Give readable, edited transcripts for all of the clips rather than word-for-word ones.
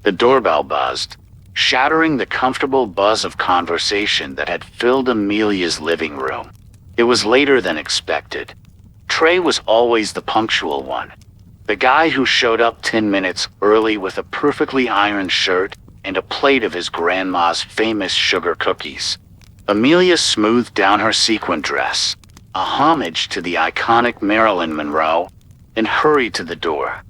The doorbell buzzed, shattering the comfortable buzz of conversation that had filled Amelia's living room. It was later than expected. Trey was always the punctual one. The guy who showed up 10 minutes early with a perfectly ironed shirt and a plate of his grandma's famous sugar cookies. Amelia smoothed down her sequin dress, a homage to the iconic Marilyn Monroe, and hurried to the door.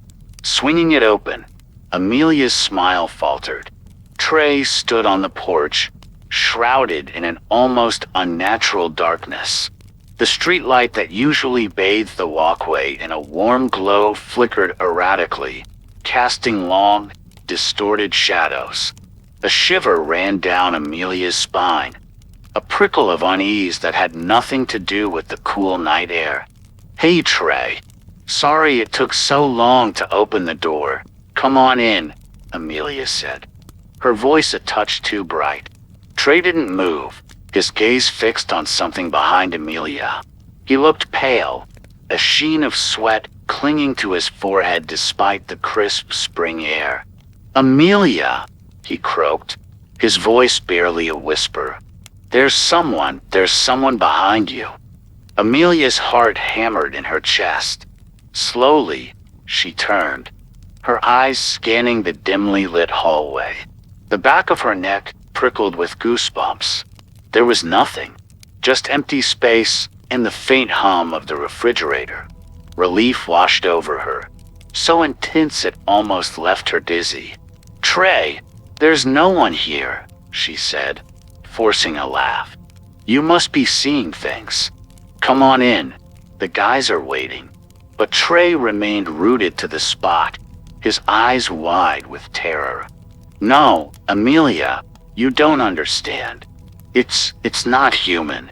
Swinging it open, Amelia's smile faltered. Trey stood on the porch, shrouded in an almost unnatural darkness. The streetlight that usually bathed the walkway in a warm glow flickered erratically, casting long, distorted shadows. A shiver ran down Amelia's spine, a prickle of unease that had nothing to do with the cool night air. "Hey, Trey. Sorry it took so long to open the door. Come on in," Amelia said, her voice a touch too bright. Trey didn't move, his gaze fixed on something behind Amelia. He looked pale, a sheen of sweat clinging to his forehead despite the crisp spring air. "Amelia," he croaked, his voice barely a whisper. There's someone behind you." Amelia's heart hammered in her chest. Slowly, she turned, her eyes scanning the dimly lit hallway. The back of her neck prickled with goosebumps. There was nothing, just empty space and the faint hum of the refrigerator. Relief washed over her, so intense it almost left her dizzy. "Trey, there's no one here," she said, forcing a laugh. "You must be seeing things. Come on in. The guys are waiting." But Trey remained rooted to the spot, his eyes wide with terror. "No, Amelia, you don't understand. It's not human."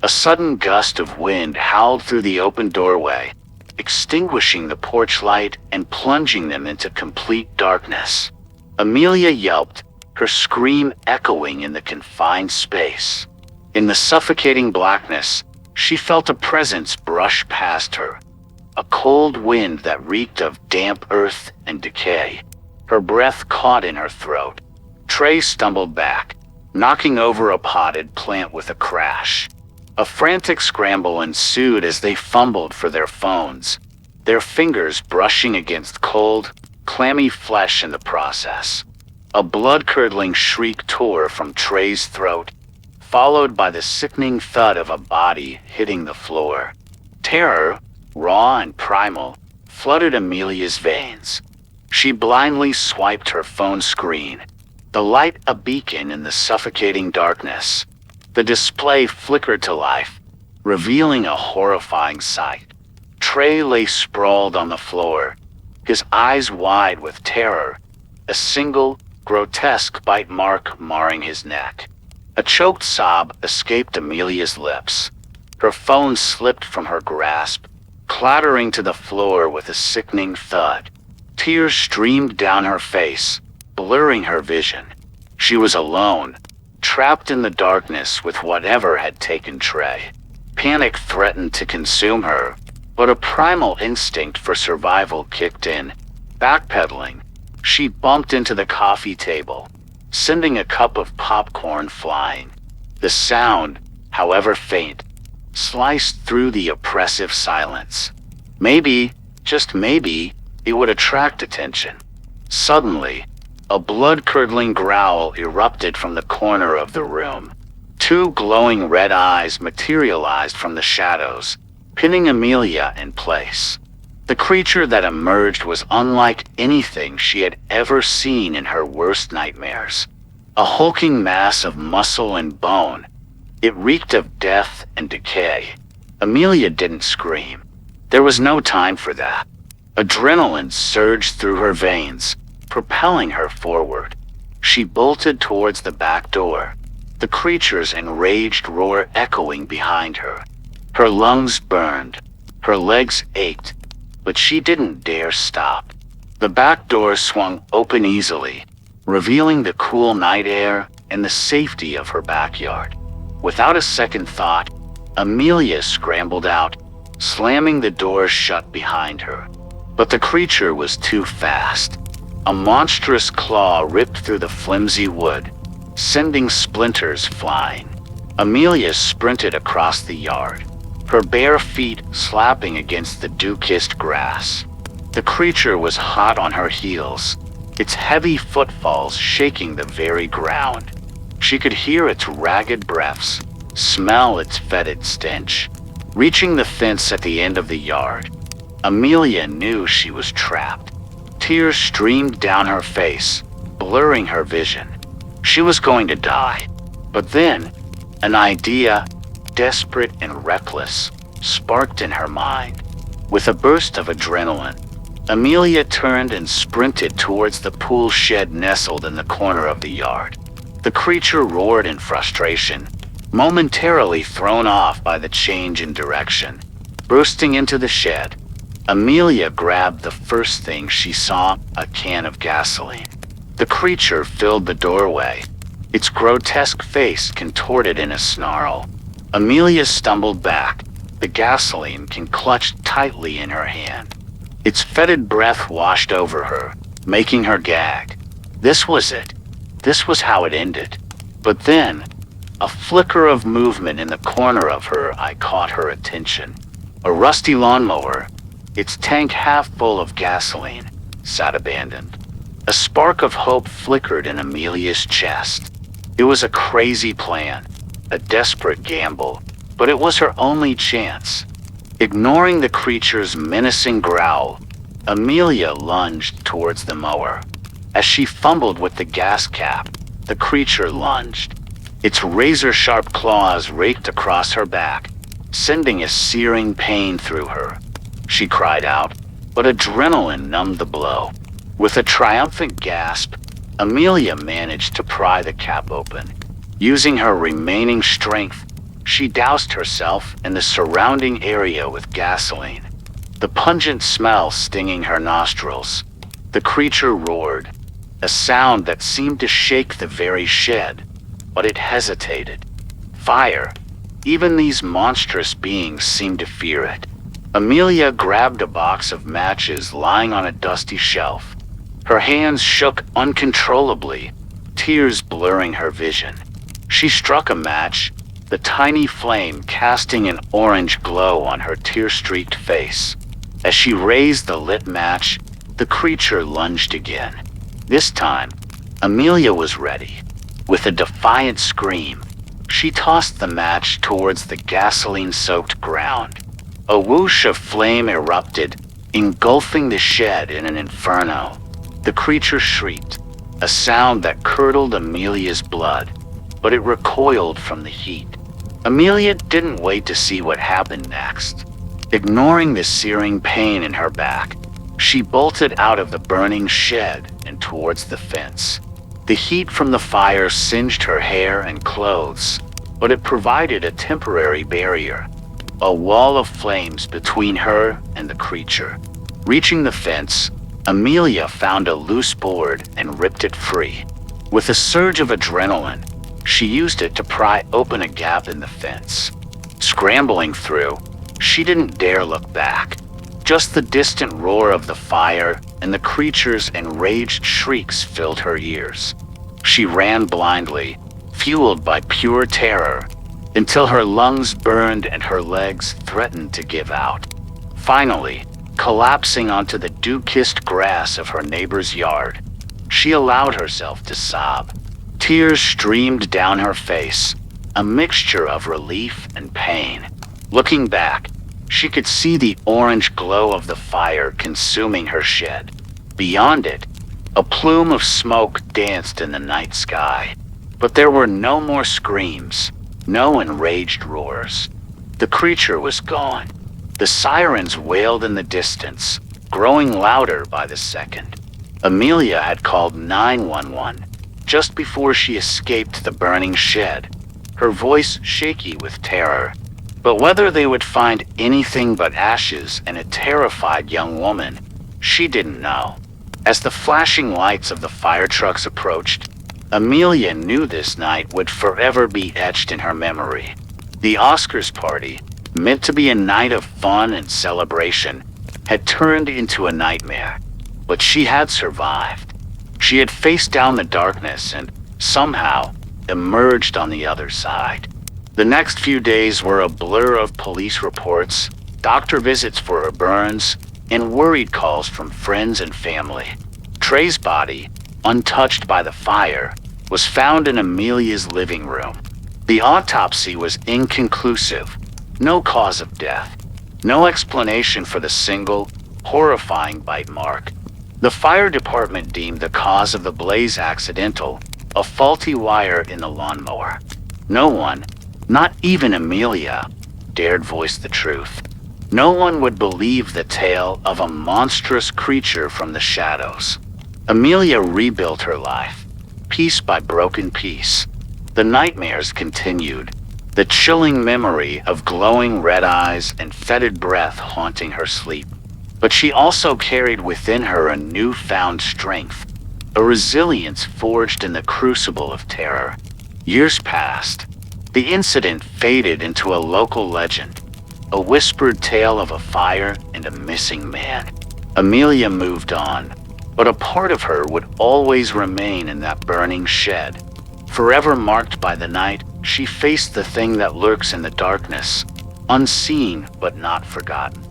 A sudden gust of wind howled through the open doorway, extinguishing the porch light and plunging them into complete darkness. Amelia yelped, her scream echoing in the confined space. In the suffocating blackness, she felt a presence brush past her, a cold wind that reeked of damp earth and decay. Her breath caught in her throat. Trey stumbled back, knocking over a potted plant with a crash. A frantic scramble ensued as they fumbled for their phones, their fingers brushing against cold, clammy flesh in the process. A blood-curdling shriek tore from Trey's throat, followed by the sickening thud of a body hitting the floor. Terror, raw and primal, flooded Amelia's veins. She blindly swiped her phone screen, the light a beacon in the suffocating darkness. The display flickered to life, revealing a horrifying sight. Trey lay sprawled on the floor, his eyes wide with terror, a single, grotesque bite mark marring his neck. A choked sob escaped Amelia's lips. Her phone slipped from her grasp, clattering to the floor with a sickening thud. Tears streamed down her face, blurring her vision. She was alone, trapped in the darkness with whatever had taken Trey. Panic threatened to consume her, but a primal instinct for survival kicked in. Backpedaling, she bumped into the coffee table, sending a cup of popcorn flying. The sound, however faint, sliced through the oppressive silence. Maybe, just maybe, it would attract attention. Suddenly, a blood-curdling growl erupted from the corner of the room. Two glowing red eyes materialized from the shadows, pinning Amelia in place. The creature that emerged was unlike anything she had ever seen in her worst nightmares. A hulking mass of muscle and bone. It reeked of death and decay. Amelia didn't scream. There was no time for that. Adrenaline surged through her veins, propelling her forward. She bolted towards the back door, the creature's enraged roar echoing behind her. Her lungs burned, her legs ached, but she didn't dare stop. The back door swung open easily, revealing the cool night air and the safety of her backyard. Without a second thought, Amelia scrambled out, slamming the door shut behind her. But the creature was too fast. A monstrous claw ripped through the flimsy wood, sending splinters flying. Amelia sprinted across the yard, her bare feet slapping against the dew-kissed grass. The creature was hot on her heels, its heavy footfalls shaking the very ground. She could hear its ragged breaths, smell its fetid stench. Reaching the fence at the end of the yard, Amelia knew she was trapped. Tears streamed down her face, blurring her vision. She was going to die. But then, an idea, desperate and reckless, sparked in her mind. With a burst of adrenaline, Amelia turned and sprinted towards the pool shed nestled in the corner of the yard. The creature roared in frustration, momentarily thrown off by the change in direction. Bursting into the shed, Amelia grabbed the first thing she saw, a can of gasoline. The creature filled the doorway, its grotesque face contorted in a snarl. Amelia stumbled back, the gasoline can clutched tightly in her hand. Its fetid breath washed over her, making her gag. This was it. This was how it ended. But then, a flicker of movement in the corner of her eye caught her attention. A rusty lawnmower, its tank half full of gasoline, sat abandoned. A spark of hope flickered in Amelia's chest. It was a crazy plan, a desperate gamble, but it was her only chance. Ignoring the creature's menacing growl, Amelia lunged towards the mower. As she fumbled with the gas cap, the creature lunged. Its razor-sharp claws raked across her back, sending a searing pain through her. She cried out, but adrenaline numbed the blow. With a triumphant gasp, Amelia managed to pry the cap open. Using her remaining strength, she doused herself and the surrounding area with gasoline, the pungent smell stinging her nostrils. The creature roared, a sound that seemed to shake the very shed, but it hesitated. Fire. Even these monstrous beings seemed to fear it. Amelia grabbed a box of matches lying on a dusty shelf. Her hands shook uncontrollably, tears blurring her vision. She struck a match, the tiny flame casting an orange glow on her tear-streaked face. As she raised the lit match, the creature lunged again. This time, Amelia was ready. With a defiant scream, she tossed the match towards the gasoline-soaked ground. A whoosh of flame erupted, engulfing the shed in an inferno. The creature shrieked, a sound that curdled Amelia's blood, but it recoiled from the heat. Amelia didn't wait to see what happened next. Ignoring the searing pain in her back, she bolted out of the burning shed and towards the fence. The heat from the fire singed her hair and clothes, but it provided a temporary barrier, a wall of flames between her and the creature. Reaching the fence, Amelia found a loose board and ripped it free. With a surge of adrenaline, she used it to pry open a gap in the fence. Scrambling through, she didn't dare look back. Just the distant roar of the fire and the creature's enraged shrieks filled her ears. She ran blindly, fueled by pure terror, until her lungs burned and her legs threatened to give out. Finally, collapsing onto the dew-kissed grass of her neighbor's yard, she allowed herself to sob. Tears streamed down her face, a mixture of relief and pain. Looking back, she could see the orange glow of the fire consuming her shed. Beyond it, a plume of smoke danced in the night sky. But there were no more screams, no enraged roars. The creature was gone. The sirens wailed in the distance, growing louder by the second. Amelia had called 911 just before she escaped the burning shed, her voice shaky with terror. But whether they would find anything but ashes and a terrified young woman, she didn't know. As the flashing lights of the fire trucks approached, Amelia knew this night would forever be etched in her memory. The Oscars party, meant to be a night of fun and celebration, had turned into a nightmare. But she had survived. She had faced down the darkness and somehow emerged on the other side. The next few days were a blur of police reports, doctor visits for her burns, and worried calls from friends and family. Trey's body, untouched by the fire, was found in Amelia's living room. The autopsy was inconclusive. No cause of death. No explanation for the single, horrifying bite mark. The fire department deemed the cause of the blaze accidental, a faulty wire in the lawnmower. No one, not even Amelia, dared voice the truth. No one would believe the tale of a monstrous creature from the shadows. Amelia rebuilt her life, piece by broken piece. The nightmares continued, the chilling memory of glowing red eyes and fetid breath haunting her sleep. But she also carried within her a newfound strength, a resilience forged in the crucible of terror. Years passed. The incident faded into a local legend, a whispered tale of a fire and a missing man. Amelia moved on, but a part of her would always remain in that burning shed. Forever marked by the night, she faced the thing that lurks in the darkness, unseen but not forgotten.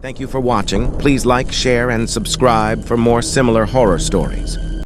Thank you for watching. Please like, share, and subscribe for more similar horror stories.